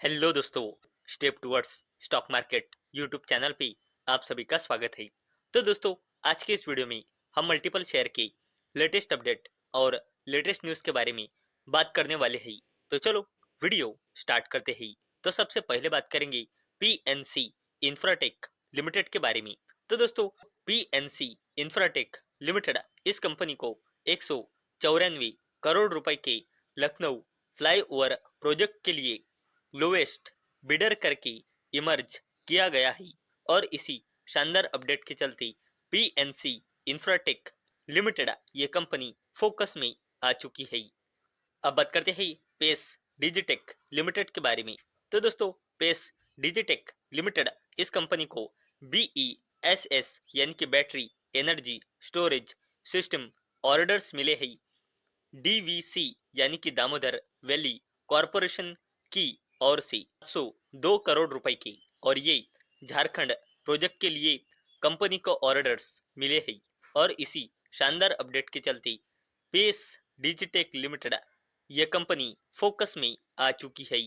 Hello दोस्तों। Step towards stock market YouTube channel पे आप सभी का स्वागत है। तो दोस्तों, आज के इस वीडियो में हम मल्टीपल शेयर के लेटेस्ट अपडेट और लेटेस्ट न्यूज़ के बारे में बात करने वाले हैं। तो चलो वीडियो स्टार्ट करते हैं। तो सबसे पहले बात करेंगे पीएनसी इंफ्राटेक लिमिटेड के बारे में। तो दोस्तों, पीएनसी इंफ्राटेक लिमिटेड इस कंपनी को 194 करोड़ रुपए के लखनऊ फ्लाईओवर प्रोजेक्ट के लिए लोवेस्ट बिडर करके इमर्ज किया गया है और इसी शानदार अपडेट के चलते पीएनसी इंफ्राटेक लिमिटेड ये कंपनी फोकस में आ चुकी है। अब बात करते हैं पेस डिजिटेक लिमिटेड के बारे में। तो दोस्तों, पेस डिजिटेक लिमिटेड इस कंपनी को बीईएसएस यानी कि battery energy storage system orders मिले हैं डीवीसी यानी कि दामोदर वैली कॉरपोरेशन की ओर से 102 करोड़ रुपए की, और ये झारखंड प्रोजेक्ट के लिए कंपनी को ऑर्डर्स मिले हैं और इसी शानदार अपडेट के चलते पेस डिजिटेक लिमिटेड ये कंपनी फोकस में आ चुकी है।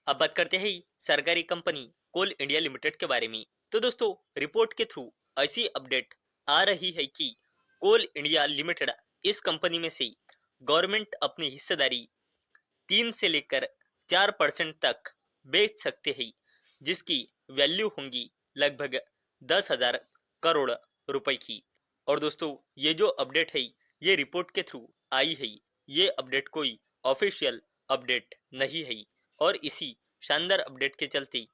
अब बात करते हैं सरकारी कंपनी कोल इंडिया लिमिटेड के बारे में। तो दोस्तों, रिपोर्ट के थ्रू ऐसी अपडेट आ रही है कि कोल इंडिया लिमिटेड इस कंपनी में से गवर्नमेंट अपनी हिस्सेदारी 3 से लेकर 4% तक बेच सकते हैं, जिसकी वैल्यू होंगी लगभग 10,000 करोड़ रुपए की। और दोस्तों, ये जो अपडेट है ये रिपोर्ट के थ्रू आई है, ये अपडेट कोई ऑफिशियल अपडेट नहीं है और इसी शानदार अपडेट के चलते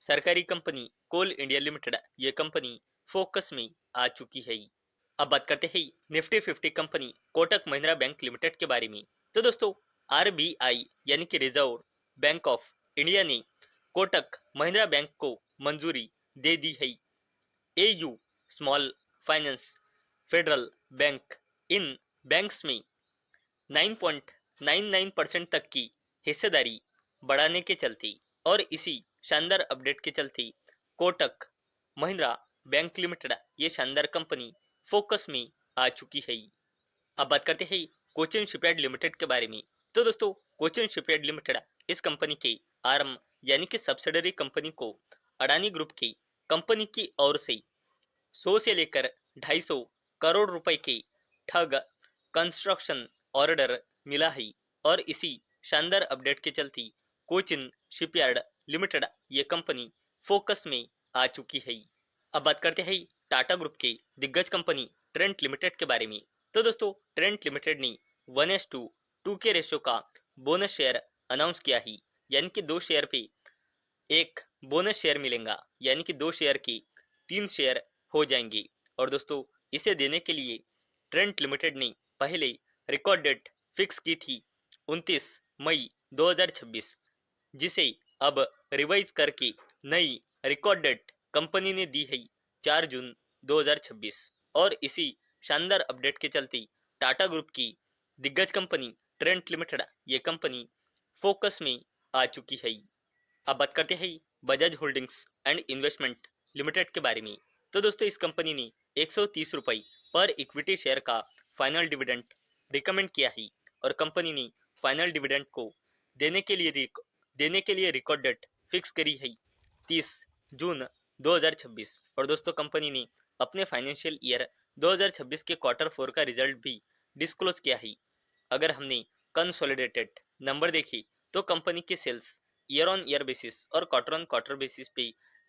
सरकारी कंपनी कोल इंडिया लिमिटेड ये कंपनी फोकस में आ चुकी है। अब बात करते हैं Nifty 50 company Kotak Mahindra bank limited के बारे में। तो दोस्तों, आरबीआई यानी कि रिजर्व बैंक ऑफ इंडिया ने कोटक महिंद्रा बैंक को मंजूरी दे दी है AU small finance Federal bank इन बैंक्स में 9.99% तक की हिस्सेदारी बढ़ाने के चलते और इसी शानदार अपडेट के चलते कोटक महिंद्रा बैंक लिमिटेड ये शानदार कंपनी फोकस में आ चुकी है। अब बात करते हैं कोचिन शिपयार्ड लिमिटेड के बारे में। तो दोस्तों, कोचिन शिपयार्ड लिमिटेड इस कंपनी के आर्म यानी कि सब्सिडरी कंपनी को अडानी ग्रुप की कंपनी की ओर से 100 से लेकर 250 करोड़ रुपए के ठग कंस्ट्रक्शन ऑर्डर मिला है और इसी शानदार अपडेट के चलते कोचिन शिपयार्ड लिमिटेड ये कंपनी फोकस में आ चुकी है। अब बात करते हैं टाटा ग्रुप के दिग्गज कंपनी ट्रेंट लिमिटेड के बारे में। तो दोस्तों, ट्रेंट लिमिटेड ने 1:2 के रेशियो का बोनस शेयर अनाउंस किया है, यानी कि 2 शेयर पे एक बोनस शेयर मिलेगा, यानी कि 2 शेयर की 3 शेयर हो जाएंगे। और दोस्तों, इसे देने के लिए ट्रेंट लिमिटेड ने पहले रिकॉर्ड डेट फिक्स की थी 29 मई 2026, जिसे अब रिवाइज करके नई रिकॉर्ड डेट कंपनी ने दी है 4 जून 2026। और इसी शानदार अपडेट के चलते टाटा ग्रुप की दिग्गज कंपनी ट्रेंट लिमिटेड ये कंपनी फोकस में आ चुकी है। अब बात करते हैं Bajaj holdings and investment limited के बारे में। तो दोस्तों, इस कंपनी ने 130 रुपये पर इक्विटी शेयर का फाइनल डिविडेंड रिकमेंड किया है और कंपनी ने फाइनल डिविडेंड को देने के लिए रिकॉर्ड डेट फिक्स करी है 30 जून 2026। और दोस्तों, कंपनी ने अपने फाइनेंशियल ईयर 2026 के क्वार्टर 4 का रिजल्ट भी डिस्क्लोज किया है। अगर हमने कंसोलिडेटेड नंबर देखे तो कंपनी के sales year on year basis और क्वार्टर ऑन क्वार्टर बेसिस पे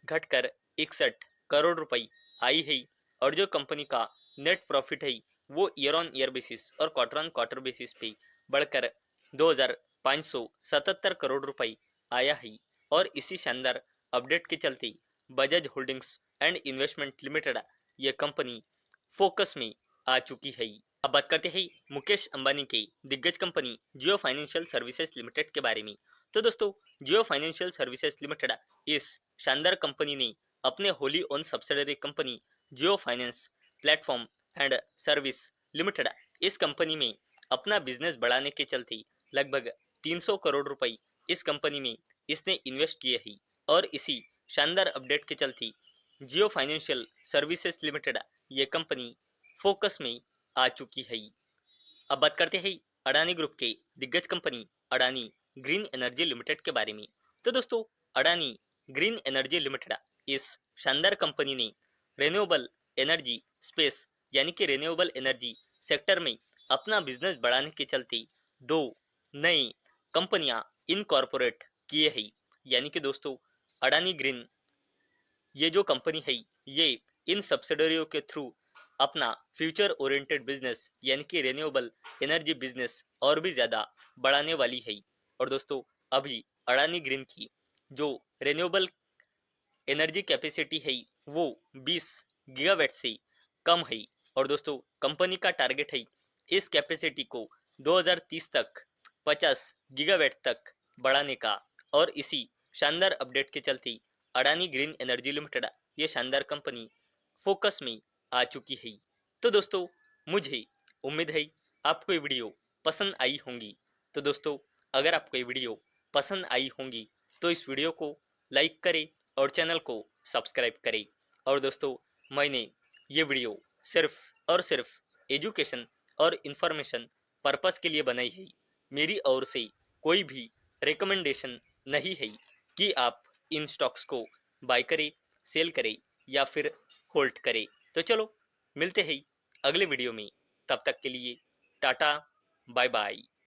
घटकर 61 करोड़ रुपए आई है और जो कंपनी का नेट प्रॉफिट है वो ईयर ऑन ईयर बेसिस और क्वार्टर ऑन क्वार्टर बेसिस पे बढ़कर 2577 करोड़ रुपए आया है। और इसी शानदार अपडेट के चलते Bajaj holdings and investment limited ये कंपनी फोकस में आ चुकी है। अब बात करते हैं मुकेश अंबानी के दिग्गज कंपनी जियो फाइनेंशियल सर्विसेज लिमिटेड के बारे में। तो दोस्तों, जियो फाइनेंशियल सर्विसेज लिमिटेड इस शानदार कंपनी ने अपने Holi own subsidiary company Jio finance platform and service limited इस कंपनी में अपना बिजनेस बढ़ाने के चलते लगभग 300 करोड़ रुपए इस कंपनी में इसने इन्वेस्ट किए हैं और इसी शानदार अपडेट के चलते जियो फाइनेंशियल सर्विसेज लिमिटेड ये कंपनी फोकस में आ चुकी है। अब बात करते हैं अडानी ग्रुप के दिग्गज company Adani green energy limited के बारे में। तो दोस्तों, अडानी ग्रीन एनर्जी लिमिटेड इस शानदार कंपनी ने रिन्यूएबल एनर्जी स्पेस यानी कि रिन्यूएबल एनर्जी सेक्टर में अपना बिजनेस बढ़ाने के चलते दो नई कंपनियां इनकॉर्पोरेट किए हैं। यानी कि दोस्तों, अडानी ग्रीन ये जो कंपनी है, ये इन सब्सिडरियों के थ्रू अपना फ्यूचर ओरिएंटेड बिजनेस यानी कि रिन्यूएबल एनर्जी बिजनेस और भी ज्यादा बढ़ाने वाली है। और दोस्तों, अभी अडानी ग्रीन की जो रिन्यूएबल एनर्जी कैपेसिटी है वो 20 गीगावाट से कम है। और दोस्तों, कंपनी का टारगेट है इस कैपेसिटी को 2030 तक 50 गीगावाट तक बढ़ाने का। और इसी शानदार अपडेट के चलते अडानी ग्रीन एनर्जी लिमिटेड ये शानदार कंपनी फोकस में आ चुकी है। तो दोस्तों, मुझे उम्मीद है आपको ये वीडियो पसंद आई होंगी। तो दोस्तों, अगर आपको ये वीडियो पसंद आई होंगी तो इस वीडियो को लाइक करें और चैनल को सब्सक्राइब करें। और दोस्तों, मैंने ये वीडियो सिर्फ और सिर्फ एजुकेशन और इंफॉर्मेशन पर्पस के लिए बनाई है। मेरी ओर से कोई भी रिकमेंडेशन नहीं है कि आप इन स्टॉक्स को बाय करें, सेल करें या फिर होल्ड करें। तो चलो, मिलते हैं अगले वीडियो में। तब तक के लिए टाटा, बाय बाय।